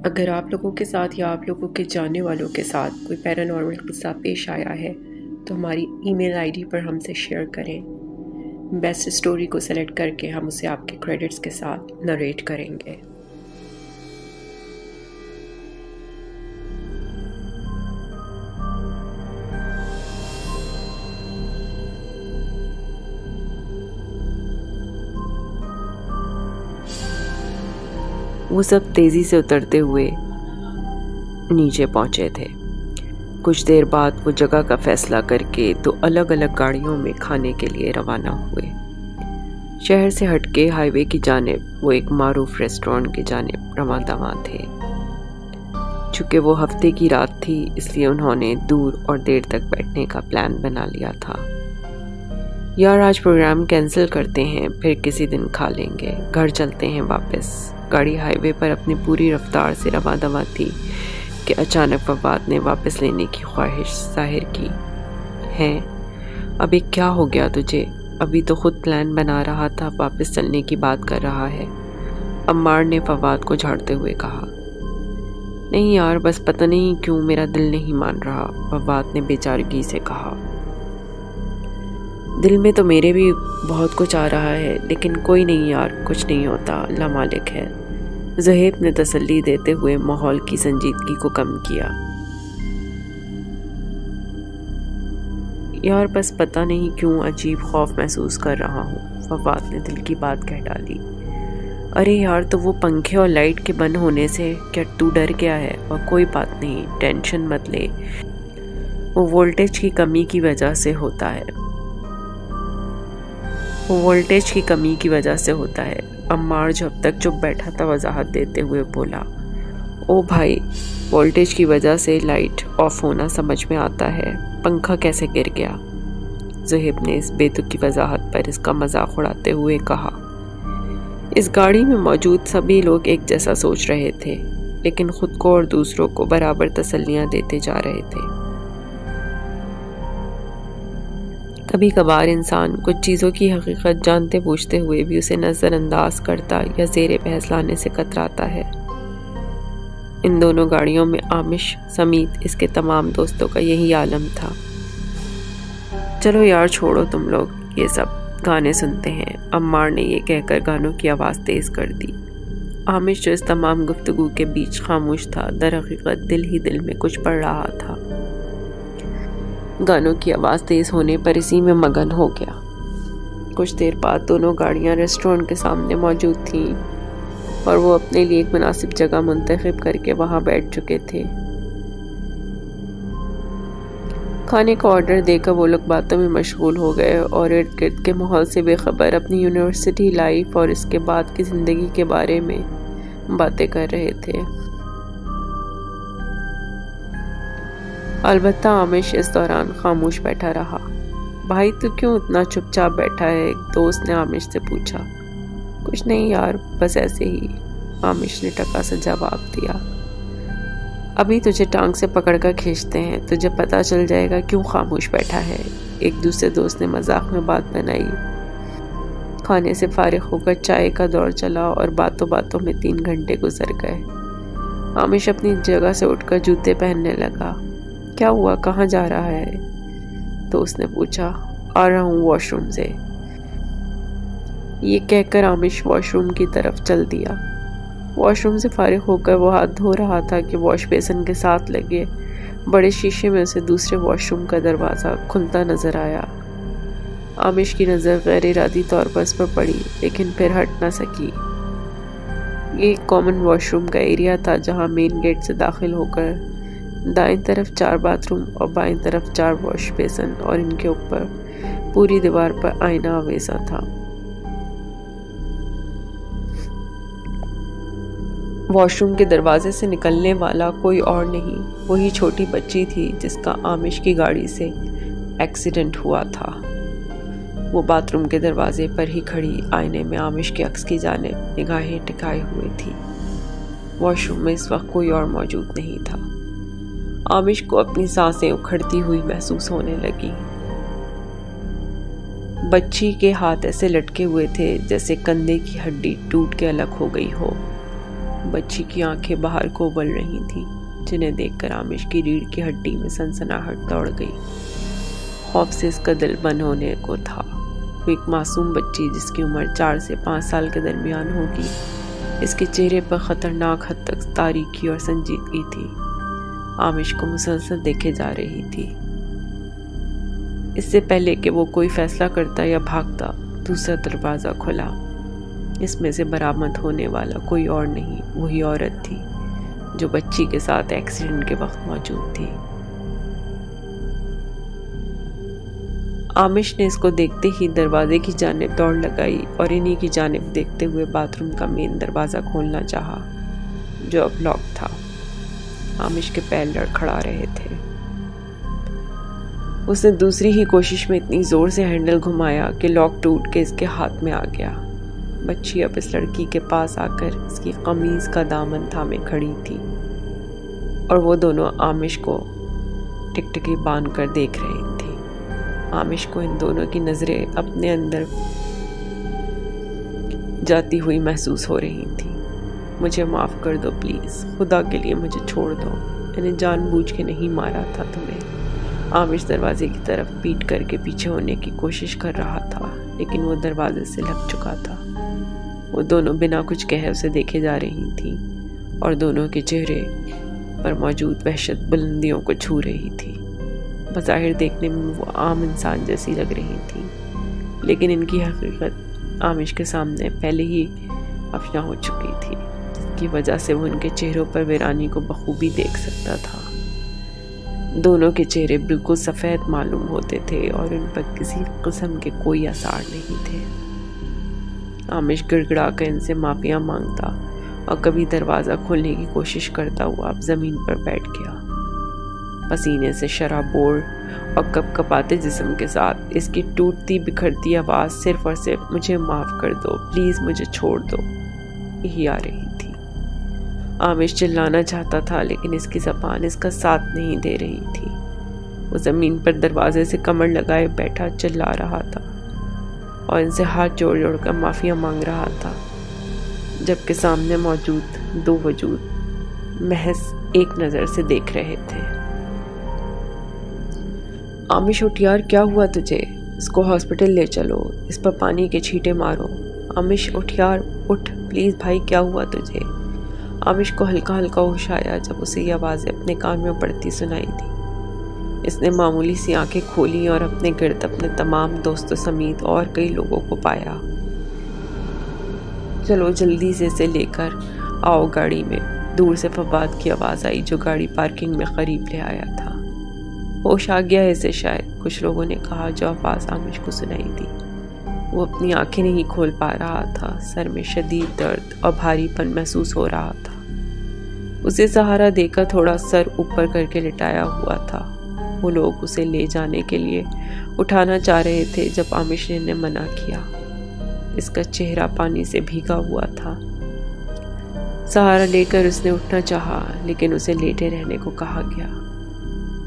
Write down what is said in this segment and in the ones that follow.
اگر آپ لوگوں کے ساتھ یا آپ لوگوں کے جاننے والوں کے ساتھ کوئی پیرانارمل قصہ پیش آیا ہے تو ہماری ای میل آئی ڈی پر ہم سے شیئر کریں۔ بیسٹ سٹوری کو سلیکٹ کر کے ہم اسے آپ کے کریڈٹس کے ساتھ نریٹ کریں گے۔ وہ سب تیزی سے اترتے ہوئے نیچے پہنچے تھے۔ کچھ دیر بعد وہ جگہ کا فیصلہ کر کے 2 الگ الگ گاڑیوں میں کھانے کے لیے روانہ ہوئے۔ شہر سے ہٹ کے ہائی وے کی جانب وہ ایک معروف ریسٹورانٹ کی جانب رواں دواں تھے۔ چونکہ وہ ہفتے کی رات تھی اس لیے انہوں نے دور اور دیر تک بیٹھنے کا پلان بنا لیا تھا۔ یار آج پروگرام کینسل کرتے ہیں، پھر کسی دن کھا لیں گے، گھر چلتے ہیں واپس۔ گاڑی ہائی وے پر اپنی پوری رفتار سے رواں دواں تھی کہ اچانک فواد نے واپس لینے کی خواہش ظاہر کی۔ ہیں ابھی کیا ہو گیا تجھے؟ ابھی تو خود پلان بنا رہا تھا، واپس چلنے کی بات کر رہا ہے، عمار نے فواد کو جھاڑتے ہوئے کہا۔ نہیں یار، بس پتہ نہیں کیوں میرا دل نہیں مان رہا، فواد نے بے چارگی سے کہا۔ دل میں تو میرے بھی بہت کچھ آ رہا ہے، لیکن کوئی نہیں یار، کچھ نہیں ہوتا، اللہ مالک ہے، زہیب نے تسلی دیتے ہوئے ماحول کی سنجیدگی کو کم کیا۔ یار بس پتہ نہیں کیوں عجیب خوف محسوس کر رہا ہوں، فواد نے دل کی بات کہہ ڈالی۔ ارے یار تو وہ پنکھے اور لائٹ کے بند ہونے سے کیا تو ڈر گیا ہے؟ اور کوئی بات نہیں، ٹینشن مت لے، وہ وولٹیج کی کمی کی وجہ سے ہوتا ہے، عمار جو اب تک چپ بیٹھا تھا وضاحت دیتے ہوئے بولا۔ او بھائی، وولٹیج کی وجہ سے لائٹ آف ہونا سمجھ میں آتا ہے، پنکھا کیسے گر گیا؟ زہیب نے اس بے تکی وضاحت پر اس کا مذاق اڑاتے ہوئے کہا۔ اس گاڑی میں موجود سبھی لوگ ایک جیسا سوچ رہے تھے، لیکن خود کو اور دوسروں کو برابر تسلیاں دیتے جا رہے تھے۔ کبھی کبھار انسان کچھ چیزوں کی حقیقت جانتے بوجھتے ہوئے بھی اسے نظر انداز کرتا یا زیر بحث لانے سے کتراتا ہے۔ ان دونوں گاڑیوں میں عامش سمیت اس کے تمام دوستوں کا یہی عالم تھا۔ چلو یار چھوڑو تم لوگ یہ سب، گانے سنتے ہیں، عمار نے یہ کہہ کر گانوں کی آواز تیز کر دی۔ عامش جو اس تمام گفتگو کے بیچ خاموش تھا، در حقیقت دل ہی دل میں کچھ پڑھ رہا تھا۔ گانوں کی آواز تیز ہونے پر اسی میں مگن ہو گیا۔ کچھ دیر بعد دونوں گاڑیاں ریسٹورانٹ کے سامنے موجود تھیں اور وہ اپنے لیے ایک مناسب جگہ منتخب کر کے وہاں بیٹھ چکے تھے۔ کھانے کا آرڈر دے کر وہ لوگ باتوں میں مشغول ہو گئے اور ارد گرد کے ماحول سے بے خبر اپنی یونیورسٹی لائف اور اس کے بعد کی زندگی کے بارے میں باتیں کر رہے تھے۔ البتہ عامش اس دوران خاموش بیٹھا رہا۔ بھائی تو کیوں اتنا چپ چاپ بیٹھا ہے؟ ایک دوست نے عامش سے پوچھا۔ کچھ نہیں یار، بس ایسے ہی، عامش نے ٹکا سا جواب دیا۔ ابھی تجھے ٹانگ سے پکڑ کر کھینچتے ہیں، تجھے پتہ چل جائے گا کیوں خاموش بیٹھا ہے، ایک دوسرے دوست نے مذاق میں بات بنائی۔ کھانے سے فارغ ہو کر چائے کا دور چلا اور باتوں باتوں میں 3 گھنٹے گزر گئے۔ عامش اپنی جگہ سے اٹھ کر جوتے پہننے لگا۔ کیا ہوا، کہاں جا رہا ہے؟ تو اس نے پوچھا۔ آ رہا ہوں واش روم سے، یہ کہہ کر عامش واش روم کی طرف چل دیا۔ واش روم سے فارغ ہو کر وہ ہاتھ دھو رہا تھا کہ واش بیسن کے ساتھ لگے بڑے شیشے میں اسے دوسرے واش روم کا دروازہ کھلتا نظر آیا۔ عامش کی نظر غیر ارادی طور پر اس پر پڑی، لیکن پھر ہٹ نہ سکی۔ یہ ایک کامن واش روم کا ایریا تھا جہاں مین گیٹ سے داخل ہو کر دائیں طرف 4 باتھ روم اور بائیں طرف 4 واش بیسن اور ان کے اوپر پوری دیوار پر آئینہ آویزا تھا۔ واش روم کے دروازے سے نکلنے والا کوئی اور نہیں، وہی چھوٹی بچی تھی جس کا عامش کی گاڑی سے ایکسیڈنٹ ہوا تھا۔ وہ باتھ روم کے دروازے پر ہی کھڑی آئینے میں عامش کے عکس کی جانب نگاہیں ٹکائے ہوئے تھی۔ واش روم میں اس وقت کوئی اور موجود نہیں تھا۔ عامش کو اپنی سانسیں اکھڑتی ہوئی محسوس ہونے لگی۔ بچی کے ہاتھ ایسے لٹکے ہوئے تھے جیسے کندھے کی ہڈی ٹوٹ کے الگ ہو گئی ہو۔ बच्ची की आंखें बाहर को उबल रही थीं, जिन्हें देखकर आमिश की रीढ़ की हड्डी में सनसनाहट दौड़ गई। खौफ से इसका दिल बंद होने को था। वो एक मासूम बच्ची जिसकी उम्र 4 से 5 साल के दरमियान होगी। इसके चेहरे पर खतरनाक हद तक तारीकी और संजीदगी थी। आमिश को मुसलसल देखे जा रही थी। इससे पहले कि वो कोई फैसला करता या भागता, दूसरा दरवाज़ा खुला। इसमें से बरामद होने वाला कोई और नहीं, वही औरत थी जो बच्ची के साथ एक्सीडेंट के वक्त मौजूद थी। आमिश ने इसको देखते ही दरवाजे की जानिब दौड़ लगाई और इन्हीं की जानिब देखते हुए बाथरूम का मेन दरवाज़ा खोलना चाहा, जो अब लॉक था। आमिश के पैर लड़खड़ा रहे थे। उसने दूसरी ही कोशिश में इतनी ज़ोर से हैंडल घुमाया कि लॉक टूट के इसके हाथ में आ गया। बच्ची अब इस लड़की के पास आकर इसकी कमीज़ का दामन थामे खड़ी थी और वो दोनों आमिश को टिकटिकी बांध कर देख रही थी। आमिश को इन दोनों की नज़रें अपने अंदर जाती हुई महसूस हो रही थी। मुझे माफ़ कर दो प्लीज़, खुदा के लिए मुझे छोड़ दो, मैंने जानबूझ के नहीं मारा था तुम्हें। आमिश दरवाजे की तरफ पीट करके पीछे होने की कोशिश कर रहा था, लेकिन वो दरवाजे से लग चुका था। वो दोनों बिना कुछ कहे उसे देखे जा रही थी और दोनों के चेहरे पर मौजूद वहशत बुलंदियों को छू रही थी। बज़ाहिर देखने में वो आम इंसान जैसी लग रही थी, लेकिन इनकी हकीकत आमिश के सामने पहले ही अफना हो चुकी थी, जिसकी वजह से वो उनके चेहरों पर वीरानी को बखूबी देख सकता था। दोनों के चेहरे बिल्कुल सफ़ेद मालूम होते थे और उन पर किसी किस्म के कोई आसार नहीं थे। आमिश गिड़गिड़ा कर इनसे माफ़िया मांगता और कभी दरवाज़ा खोलने की कोशिश करता हुआ अब ज़मीन पर बैठ गया। पसीने से शराबोर और कपकपाते जिस्म के साथ इसकी टूटती बिखरती आवाज़ सिर्फ और सिर्फ मुझे माफ़ कर दो प्लीज़, मुझे छोड़ दो, यही आ रही थी। आमिश चिल्लाना चाहता था, लेकिन इसकी ज़बान इसका साथ नहीं दे रही थी। वो ज़मीन पर दरवाजे से कमर लगाए बैठा चिल्ला रहा था और इनसे हाथ जोड़ जोड़ कर माफ़िया मांग रहा था, जबकि सामने मौजूद दो वजूद महज एक नज़र से देख रहे थे। आमिश उठ यार, क्या हुआ तुझे? इसको हॉस्पिटल ले चलो, इस पर पानी के छींटे मारो। आमिश उठ यार, उठ प्लीज़ भाई, क्या हुआ तुझे? आमिश को हल्का हल्का होश आया जब उसे ये आवाज़ें अपने कान में पड़ती सुनाई दी। इसने मामूली सी आंखें खोली और अपने गिर्द अपने तमाम दोस्तों समेत और कई लोगों को पाया। चलो जल्दी से इसे लेकर आओ गाड़ी में। दूर से फवाद की आवाज़ आई जो गाड़ी पार्किंग में करीब ले आया था। होश आ गया है इसे शायद, कुछ लोगों ने कहा, जो आवाज़ आमिश को सुनाई दी। वो अपनी आंखें नहीं खोल पा रहा था। सर में शदीद दर्द और भारीपन महसूस हो रहा था। उसे सहारा देकर थोड़ा सर ऊपर करके लिटाया हुआ था। वो लोग उसे ले जाने के लिए उठाना चाह रहे थे जब आमिश ने इन्हें मना किया। इसका चेहरा पानी से भीगा हुआ था। सहारा लेकर उसने उठना चाहा, लेकिन उसे लेटे रहने को कहा गया।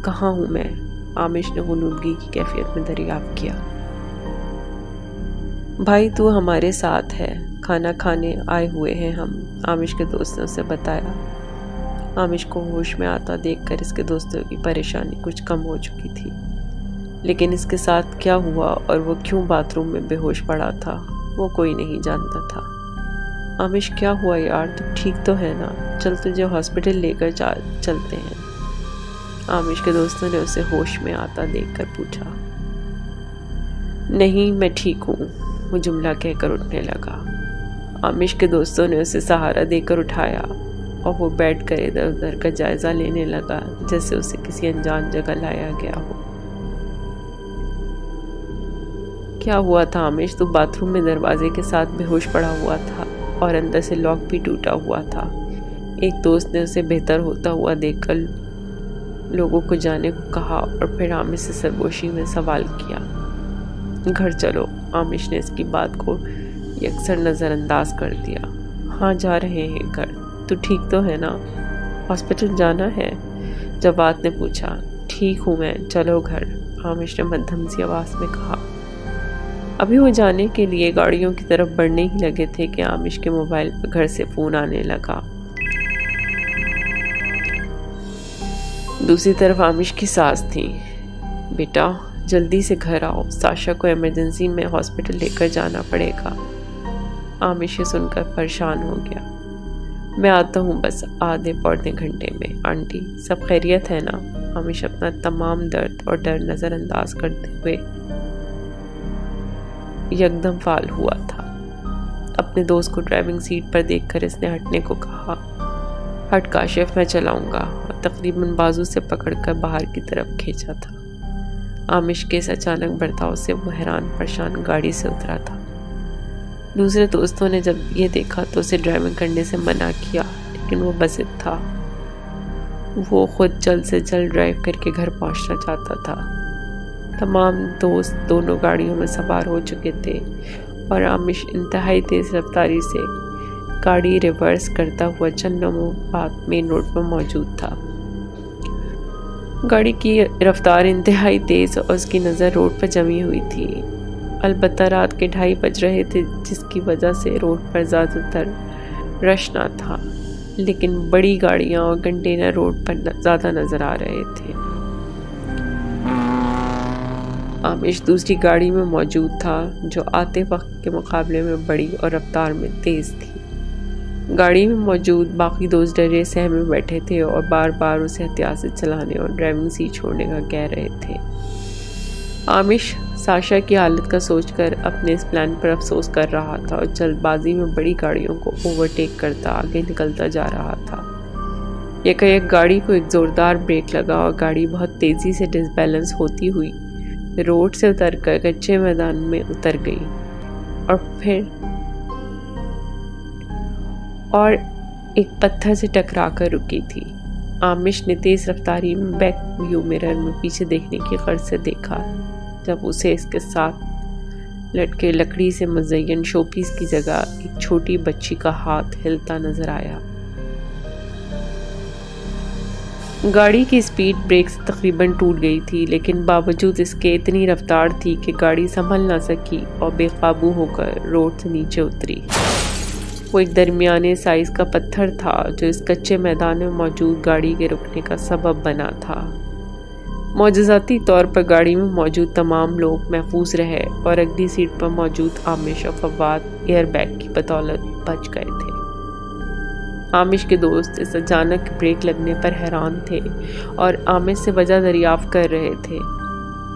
कहाँ हूँ मैं? आमिश ने गुनूदगी की कैफियत में दरियाफ्त किया। भाई तू हमारे साथ है, खाना खाने आए हुए हैं हम, आमिश के दोस्त ने उसे बताया। आमिश को होश में आता देखकर इसके दोस्तों की परेशानी कुछ कम हो चुकी थी, लेकिन इसके साथ क्या हुआ और वो क्यों बाथरूम में बेहोश पड़ा था वो कोई नहीं जानता था। आमिश क्या हुआ यार, तू ठीक तो है ना? चल तुझे हॉस्पिटल लेकर चलते हैं, आमिश के दोस्तों ने उसे होश में आता देखकर पूछा। नहीं मैं ठीक हूँ, वो जुमला कहकर उठने लगा। आमिश के दोस्तों ने उसे सहारा देकर उठाया और वो बैठकर इधर उधर का जायजा लेने लगा, जैसे उसे किसी अनजान जगह लाया गया हो। क्या हुआ था आमिश? तू बाथरूम में दरवाजे के साथ बेहोश पड़ा हुआ था और अंदर से लॉक भी टूटा हुआ था। एक दोस्त ने उसे बेहतर होता हुआ देखकर लोगों को जाने को कहा और फिर आमिश से सरगोशी में सवाल किया। घर चलो, आमिश ने इसकी बात को यकसर नज़रअंदाज कर दिया। हाँ जा रहे हैं घर, तू ठीक तो है ना? हॉस्पिटल जाना है? जवाद ने पूछा। ठीक हूँ मैं, चलो घर, आमिश ने मध्यम सी आवाज़ में कहा। अभी वो जाने के लिए गाड़ियों की तरफ बढ़ने ही लगे थे कि आमिश के मोबाइल पर घर से फ़ोन आने लगा। दूसरी तरफ आमिश की सास थी। बेटा जल्दी से घर आओ, साशा को इमरजेंसी में हॉस्पिटल लेकर जाना पड़ेगा। आमिश ये सुनकर परेशान हो गया। मैं आता हूँ बस आधे पौने घंटे में। आंटी सब खैरियत है ना? आमिश अपना तमाम दर्द और डर नज़रअंदाज करते हुए यकदम फाल हुआ था। अपने दोस्त को ड्राइविंग सीट पर देखकर इसने हटने को कहा। हट काशिफ, मैं चलाऊंगा, और तकरीबन बाजू से पकड़कर बाहर की तरफ खींचा था। आमिश के इस अचानक बर्ताव से वो हैरान परेशान गाड़ी से उतरा था। दूसरे दोस्तों ने जब ये देखा तो उसे ड्राइविंग करने से मना किया, लेकिन वो बज़िद था। वो खुद जल्द से जल्द ड्राइव करके घर पहुंचना चाहता था। तमाम दोस्त दोनों गाड़ियों में सवार हो चुके थे और आमिश इंतहाई तेज रफ्तारी से गाड़ी रिवर्स करता हुआ चंद लम्हों बाद मेन रोड पर मौजूद था। गाड़ी की रफ्तार इंतहाई तेज और उसकी नज़र रोड पर जमी हुई थी। अलबत्ता रात के 2:30 बज रहे थे, जिसकी वजह से रोड पर ज़्यादातर रश ना था, लेकिन बड़ी गाड़ियां और कंटेनर रोड पर ज़्यादा नज़र आ रहे थे। आमिश दूसरी गाड़ी में मौजूद था, जो आते वक्त के मुकाबले में बड़ी और रफ्तार में तेज़ थी। गाड़ी में मौजूद बाकी दोस्त डरे सहमे बैठे थे और बार बार उसे एहतियात से चलाने और ड्राइविंग सीट छोड़ने का कह रहे थे। आमिश साशा की हालत का सोचकर अपने इस प्लान पर अफसोस कर रहा था और जल्दबाजी में बड़ी गाड़ियों को ओवरटेक करता आगे निकलता जा रहा था। एक गाड़ी को एक ज़ोरदार ब्रेक लगा और गाड़ी बहुत तेज़ी से डिसबैलेंस होती हुई रोड से उतरकर कच्चे मैदान में उतर गई और एक पत्थर से टकराकर रुकी थी। आमिश ने तेज रफ्तारी में बैक व्यू मिरर में पीछे देखने की गर्ज से देखा, जब उसे इसके साथ लटके लकड़ी से मुज़य्यन शोपीस की जगह एक छोटी बच्ची का हाथ हिलता नजर आया। गाड़ी की स्पीड ब्रेक से तकरीबन टूट गई थी, लेकिन बावजूद इसके इतनी रफ्तार थी कि गाड़ी संभल ना सकी और बेकाबू होकर रोड से नीचे उतरी। वो एक दरमियाने साइज का पत्थर था जो इस कच्चे मैदान में मौजूद गाड़ी के रुकने का सबब बना था। मौजज़ाती तौर पर गाड़ी में मौजूद तमाम लोग महफूज रहे और अगली सीट पर मौजूद आमिश और फवाद एयरबैग की बदौलत बच गए थे। आमिश के दोस्त इस अचानक ब्रेक लगने पर हैरान थे और आमिश से वजह दरियाफ्त कर रहे थे।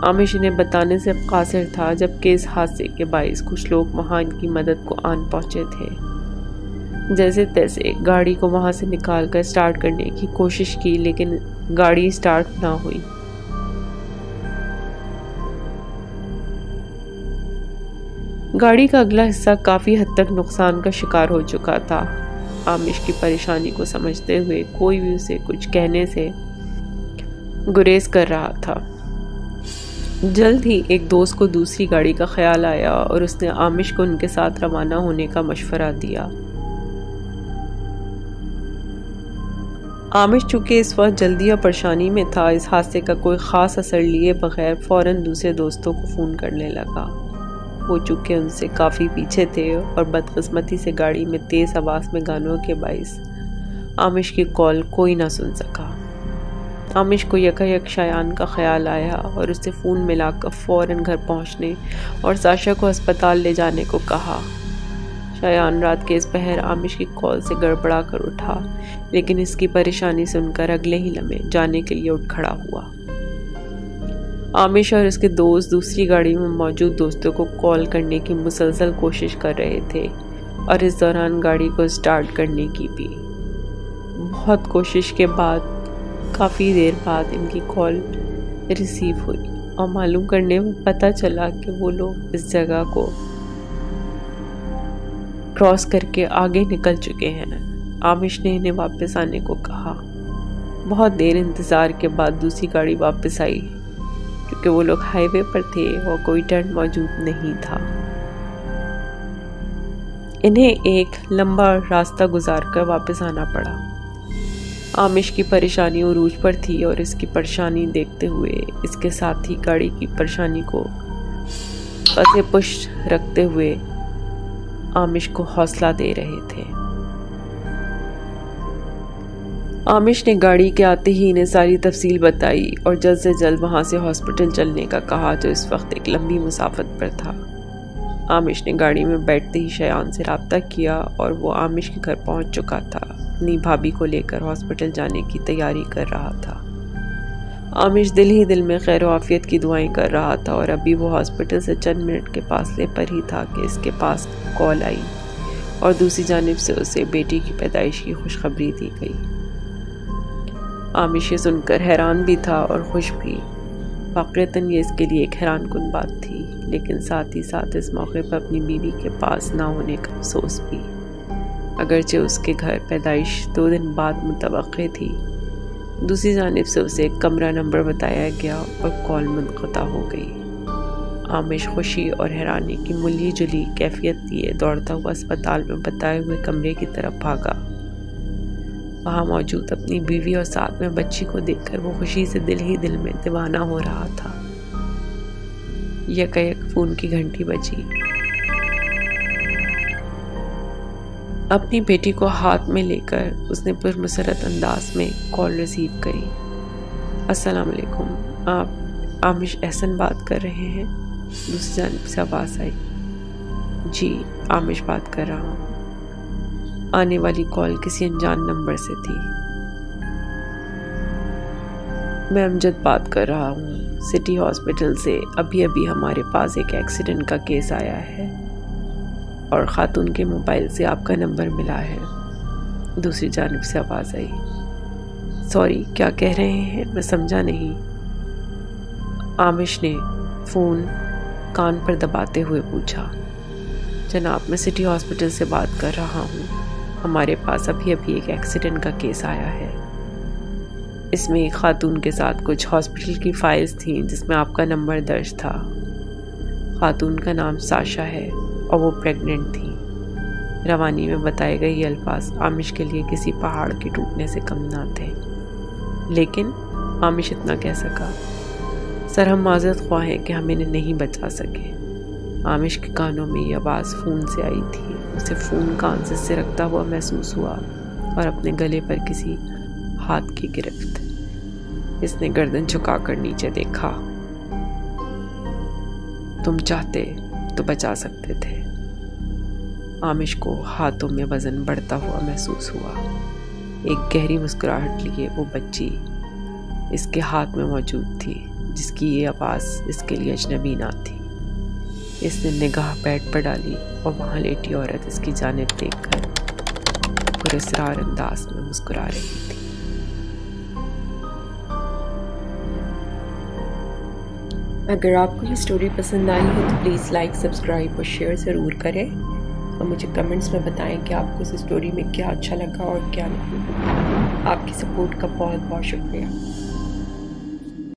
आमिश इन्हें बताने से कासिर था, जबकि इस हादसे के बाइस कुछ लोग वहाँ इनकी मदद को आन पहुँचे थे। जैसे तैसे गाड़ी को वहाँ से निकालकर स्टार्ट करने की कोशिश की, लेकिन गाड़ी स्टार्ट ना हुई। गाड़ी का अगला हिस्सा काफ़ी हद तक नुकसान का शिकार हो चुका था। आमिश की परेशानी को समझते हुए कोई भी उसे कुछ कहने से गुरेज कर रहा था। जल्द ही एक दोस्त को दूसरी गाड़ी का ख्याल आया और उसने आमिश को उनके साथ रवाना होने का मशवरा दिया। आमिश चूँकि इस वक्त जल्दी या परेशानी में था, इस हादसे का कोई ख़ास असर लिए बगैर फ़ौरन दूसरे दोस्तों को फ़ोन करने लगा। वो चूँकि उनसे काफ़ी पीछे थे और बदकिस्मती से गाड़ी में तेज़ आवाज़ में गानों के बाइस आमिश की कॉल कोई ना सुन सका। आमिश को यकायक शायान का ख्याल आया और उसे फ़ोन मिलाकर फ़ौरन घर पहुंचने और साशा को अस्पताल ले जाने को कहा। शायान रात के इस पहर आमिश की कॉल से गड़बड़ा कर उठा, लेकिन इसकी परेशानी सुनकर अगले ही लम्हे जाने के लिए उठ खड़ा हुआ। आमिश और उसके दोस्त दूसरी गाड़ी में मौजूद दोस्तों को कॉल करने की मुसलसल कोशिश कर रहे थे और इस दौरान गाड़ी को स्टार्ट करने की भी। बहुत कोशिश के बाद काफ़ी देर बाद इनकी कॉल रिसीव हुई और मालूम करने में पता चला कि वो लोग इस जगह को क्रॉस करके आगे निकल चुके हैं। आमिश ने इन्हें वापस आने को कहा। बहुत देर इंतज़ार के बाद दूसरी गाड़ी वापस आई, क्योंकि वो लोग हाईवे पर थे और कोई टर्न मौजूद नहीं था। इन्हें एक लंबा रास्ता गुजारकर वापस आना पड़ा। आमिश की परेशानी उरूज पर थी और इसकी परेशानी देखते हुए इसके साथ ही गाड़ी की परेशानी को पते पुष्ट रखते हुए आमिश को हौसला दे रहे थे। आमिश ने गाड़ी के आते ही इन्हें सारी तफसील बताई और जल्द से जल्द वहाँ से हॉस्पिटल चलने का कहा, जो इस वक्त एक लंबी मुसाफत पर था। आमिश ने गाड़ी में बैठते ही शयान से रब्ता किया और वो आमिश के घर पहुँच चुका था। अपनी भाभी को लेकर हॉस्पिटल जाने की तैयारी कर रहा था। आमिश दिल ही दिल में खैर आफियत की दुआएं कर रहा था और अभी वो हॉस्पिटल से चंद मिनट के फासले पर ही था कि इसके पास कॉल आई और दूसरी जानिब से उसे बेटी की पैदाइश की खुशखबरी दी गई। आमिश ये सुनकर हैरान भी था और खुश भी। वाक़तन ये इसके लिए एक हैरान कुन बात थी, लेकिन साथ ही साथ इस मौके पर अपनी बीवी के पास ना होने का अफसोस भी। अगरचे उसके घर पैदाइश 2 दिन बाद मुतवक्के थी, दूसरी जानिब से उसे एक कमरा नंबर बताया गया और कॉल मुनक़ता हो गई। आमिश खुशी और हैरानी की मिली जुली कैफियत लिए दौड़ता हुआ अस्पताल में बताए हुए कमरे की तरफ भागा। वहाँ मौजूद अपनी बीवी और साथ में बच्ची को देखकर वो खुशी से दिल ही दिल में दीवाना हो रहा था। यकयक फ़ोन की घंटी बजी। अपनी बेटी को हाथ में लेकर उसने पुरमसरत अंदाज में कॉल रिसीव करी। अस्सलाम वालेकुम, आप आमिश एहसन बात कर रहे हैं? दूसरी जानिब से आवाज़ आई। जी, आमिश बात कर रहा हूँ। आने वाली कॉल किसी अनजान नंबर से थी। मैं अमजद बात कर रहा हूँ, सिटी हॉस्पिटल से। अभी अभी हमारे पास एक एक्सीडेंट का केस आया है और ख़ातून के मोबाइल से आपका नंबर मिला है। दूसरी जानिब से आवाज़ आई। सॉरी, क्या कह रहे हैं? मैं समझा नहीं। आमिश ने फ़ोन कान पर दबाते हुए पूछा। जनाब, मैं सिटी हॉस्पिटल से बात कर रहा हूँ। हमारे पास अभी अभी एक एक्सीडेंट का केस आया है। इसमें एक खातून के साथ कुछ हॉस्पिटल की फाइल्स थीं जिसमें आपका नंबर दर्ज था। खातून का नाम साशा है और वो प्रेग्नेंट थी। रवानी में बताए गए ये अल्फाज आमिश के लिए किसी पहाड़ के टूटने से कम ना थे, लेकिन आमिश इतना कह सका, सर हम माज़रत ख्वाह हैं कि हम इन्हें नहीं बचा सके। आमिश के कानों में ये आवाज़ फ़ोन से आई थी। उसे फ़ोन कान से सिरकता हुआ महसूस हुआ और अपने गले पर किसी हाथ की गिरफ्त। इसने गर्दन झुकाकर नीचे देखा। तुम चाहते तो बचा सकते थे। आमिश को हाथों में वज़न बढ़ता हुआ महसूस हुआ। एक गहरी मुस्कुराहट लिए वो बच्ची इसके हाथ में मौजूद थी, जिसकी ये आवाज़ इसके लिए अजनबी ना थी। इसने निगाह बेड पर डाली और वहाँ लेटी औरत इसकी जानिब देखकर पुरस्कार अंदाज में मुस्कुरा रही थी। अगर आपको ये स्टोरी पसंद आई है तो प्लीज़ लाइक, सब्सक्राइब और शेयर ज़रूर करें और मुझे कमेंट्स में बताएं कि आपको इस स्टोरी में क्या अच्छा लगा और क्या नहीं। आपकी सपोर्ट का बहुत बहुत शुक्रिया।